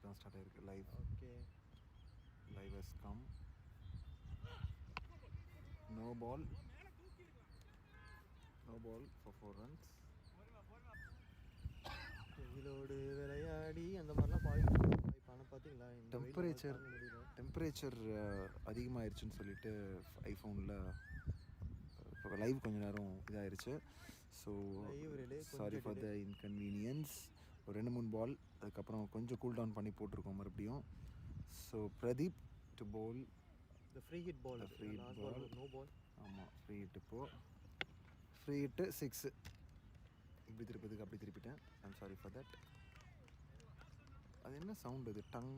தான் ஸ்டார்ட் ஆயிருக்கு live. Okay, live has come. No ball for 4 runs. வெயிலோடு விளையாடி அந்த மாதிரிலாம் ஆனால் பார்த்தீங்களா டெம்பரேச்சர் அதிகமாகிருச்சுன்னு சொல்லிட்டு ஐஃபோனில் இப்போ லைவ் கொஞ்சம் நேரம் இதாகிருச்சு. So sorry for the inconvenience. ஒரு 2-3 பால் அதுக்கப்புறம் கொஞ்சம் கூல் டவுன் பண்ணி போட்டிருக்கோம் மறுபடியும். So Pradeep to bowl free hit ball. No ball. ஆமாம், ஃப்ரீ ஹிட். இப்போது ஃப்ரீ ஹிட்டு 6. இப்படி திருப்பதுக்கு அப்படி திருப்பிட்டேன். I'm sorry for that. அது என்ன சவுண்ட் அது? டங்.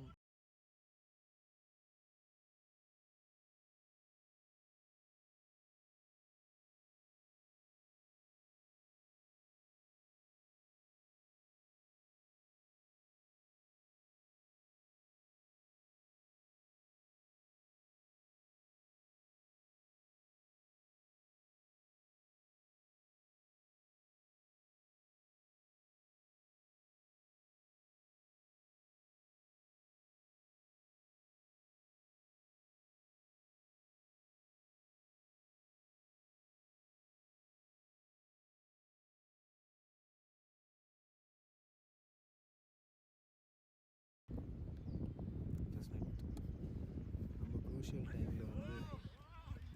ரொம்ப க்ரூஷியல் டைமில் வந்து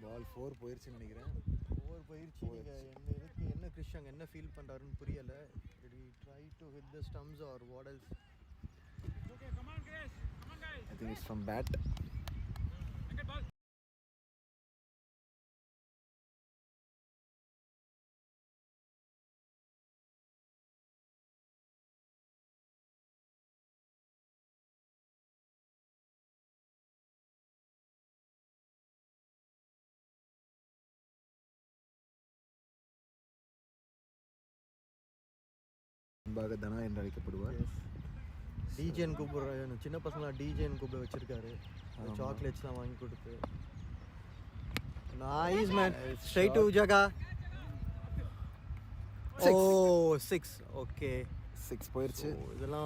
பால் 4 போயிடுச்சுன்னு நினைக்கிறேன். 4 போயிடுச்சு. நீங்கள் என்ன கிறிஷ் அங்கே என்ன ஃபீல் பண்ணுறாருன்னு புரியலை. Try to hit the stumps or what else? I think it's from bat. முன்பாக தனா என்று அழைக்கப்படுவார். டிஜேன்னு கூப்பிடுறாரு. சின்ன பசங்களாம் டிஜேன்னு கூப்பிட வச்சிருக்காரு. சாக்லேட்ஸ்லாம் வாங்கி கொடுத்து. Nice man. Straight to Jaga. Oh 6. Okay, 6 போயிடுச்சு. இதெல்லாம்